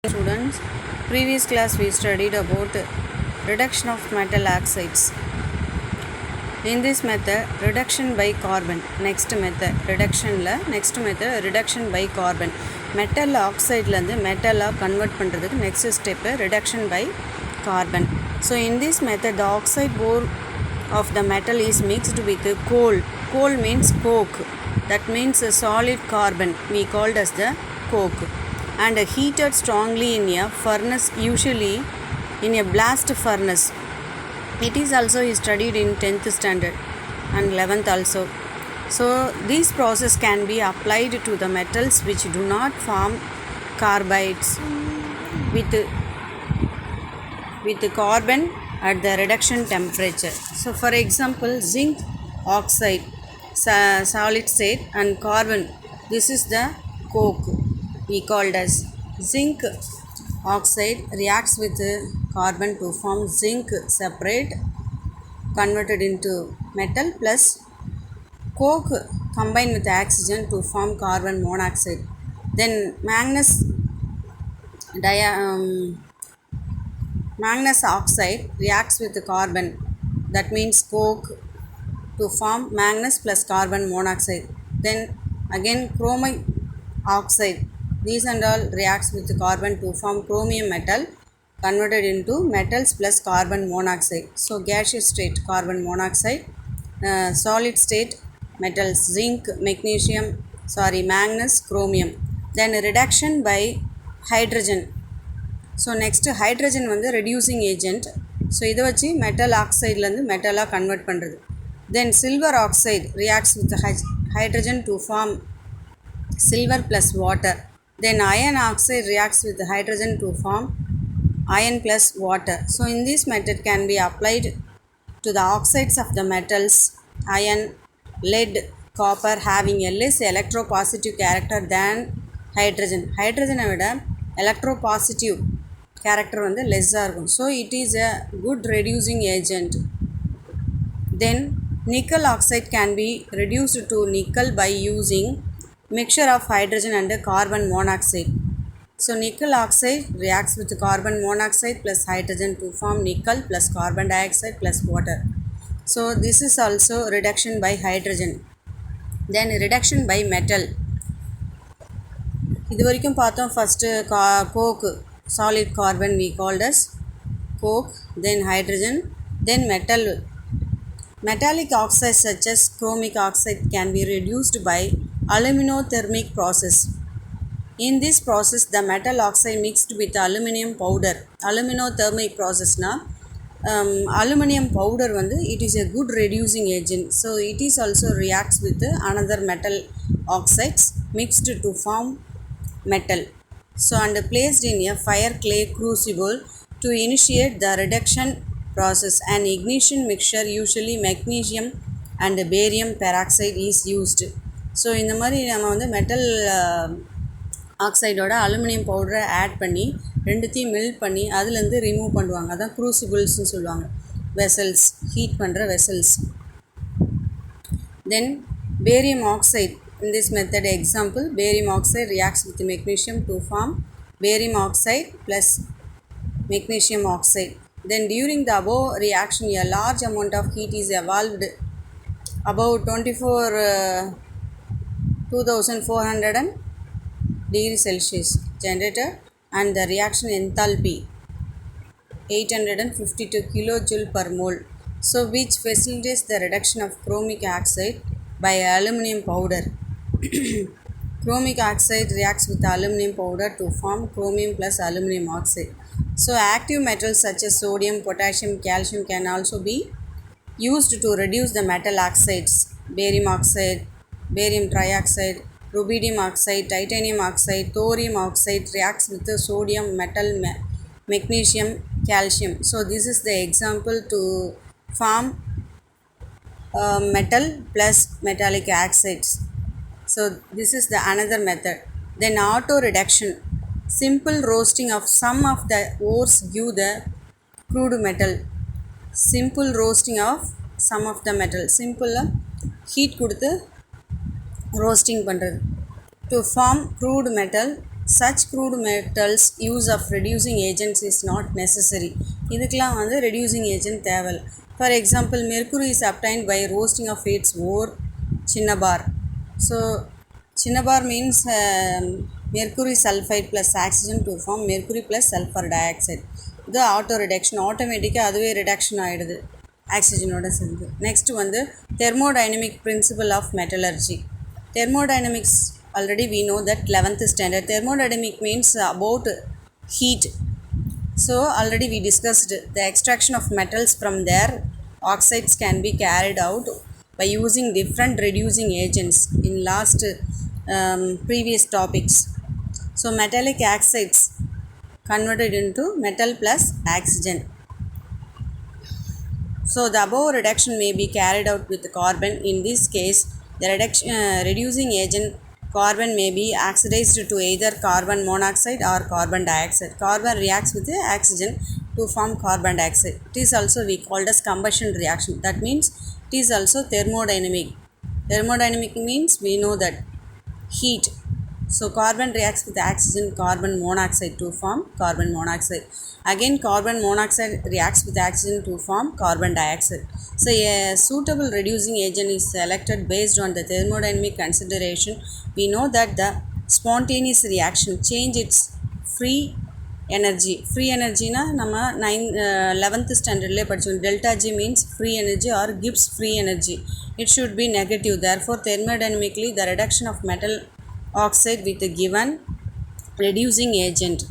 Students, previous class we studied about reduction of metal oxides. In this method, reduction by carbon. Next method reduction by carbon. Metal oxide metal convert பண்றதுக்கு next step reduction by carbon. So in this method, the oxide ore of the metal is mixed with coal. Coal means coke. That means a solid carbon. We called as the coke. And heated strongly in a furnace, usually in a blast furnace. It is also studied in 10th standard and 11th also. So this process can be applied to the metals which do not form carbides with carbon at the reduction temperature. So for example, zinc oxide, solid state, and carbon, this is the coke we called as. Zinc oxide reacts with carbon to form zinc separate converted into metal, plus coke combined with oxygen to form carbon monoxide. Then manganese oxide reacts with carbon, that means coke, to form manganese plus carbon monoxide. Then again chromic oxide, these and all reacts with carbon to form chromium metal converted into metals plus carbon monoxide. So gaseous state carbon monoxide, solid state metals zinc, manganese, chromium. Then reduction by hydrogen. So next hydrogen reducing agent. So இதை வச்சு metal oxide metal convert பண்ணுறது. Then silver oxide reacts with hydrogen to form silver plus water. Then iron oxide reacts with hydrogen to form iron plus water. So in this method can be applied to the oxides of the metals iron, lead, copper having a less electropositive character than hydrogen. Hydrogen விட electropositive character less இருக்கும். So it is a good reducing agent. Then nickel oxide can be reduced to nickel by using mixture of hydrogen and carbon monoxide. So nickel oxide reacts with carbon monoxide plus hydrogen to form nickel plus carbon dioxide plus water. So this is also reduction by hydrogen. Then reduction by metal. இது வரைக்கும் பார்த்தோம். First coke, solid carbon we called as coke, then hydrogen, then metal. Metallic oxides such as chromic oxide can be reduced by aluminothermic process. In this process, the metal oxide mixed with aluminum powder. Aluminothermic process aluminum powder it is a good reducing agent. So it is also reacts with another metal oxides mixed to form metal. So and placed in a fire clay crucible to initiate the reduction process. An ignition mixture, usually magnesium and barium peroxide, is used. So இந்த மாதிரி நம்ம metal ஆக்சைடோட aluminium பவுடரை add பண்ணி ரெண்டுத்தையும் melt பண்ணி அதுலேருந்து remove பண்ணுவாங்க. அதான் க்ரூசிபிள்ஸ்னு சொல்லுவாங்க. வெசல்ஸ், ஹீட் பண்ணுற vessels. Then barium oxide. In this method example, barium oxide reacts with magnesium to form barium oxide plus magnesium oxide. Then during the above reaction, a large amount of heat is evolved above 2400 degrees Celsius generated, and the reaction enthalpy 852 kilojoule per mole. So which facilitates the reduction of chromic oxide by aluminum powder. Chromic oxide reacts with aluminum powder to form chromium plus aluminum oxide. So active metals such as sodium, potassium, calcium can also be used to reduce the metal oxides. Barium oxide, barium trioxide, rubidium oxide, titanium oxide, thorium oxide reacts with the sodium, metal, magnesium, calcium. So this is the example to form metal plus metallic oxides. So this is the another method. Then auto reduction. Simple roasting of some of the ores give the crude metal. Simple roasting of some of the metal. Simple heat கொடுத்து roasting பண்ணுறது to form crude metal such crude metals use of reducing agents is not necessary. இதுக்கெலாம் வந்து reducing agent தேவை. For example, mercury is obtained by roasting of its ore cinnabar. So cinnabar means mercury sulfide plus oxygen to form mercury plus sulfur dioxide. இது auto reduction, ஆட்டோமேட்டிக்காக அதுவே reduction ஆகிடுது ஆக்சிஜனோட சேர்ந்து. Next வந்து thermodynamic principle of metallurgy. Thermodynamics, already we know that 11th standard. Thermodynamic means about heat. So already we discussed the extraction of metals from their oxides can be carried out by using different reducing agents in last previous topics. So metallic oxides converted into metal plus oxygen. So the above reduction may be carried out with carbon. In this case, the reducing agent carbon may be oxidized to either carbon monoxide or carbon dioxide. Carbon reacts with the oxygen to form carbon dioxide. It is also we called as combustion reaction. That means it is also thermodynamic. Thermodynamic means we know that heat. So carbon reacts with oxygen, carbon monoxide to form carbon monoxide. Again carbon monoxide reacts with oxygen to form carbon dioxide. So a suitable reducing agent is selected based on the thermodynamic consideration. We know that the spontaneous reaction change its free energy. Free energy na nama 11th standard le padichom. Delta G means free energy or Gibbs free energy. It should be negative. Therefore thermodynamically the reduction of metal oxide with a given reducing agent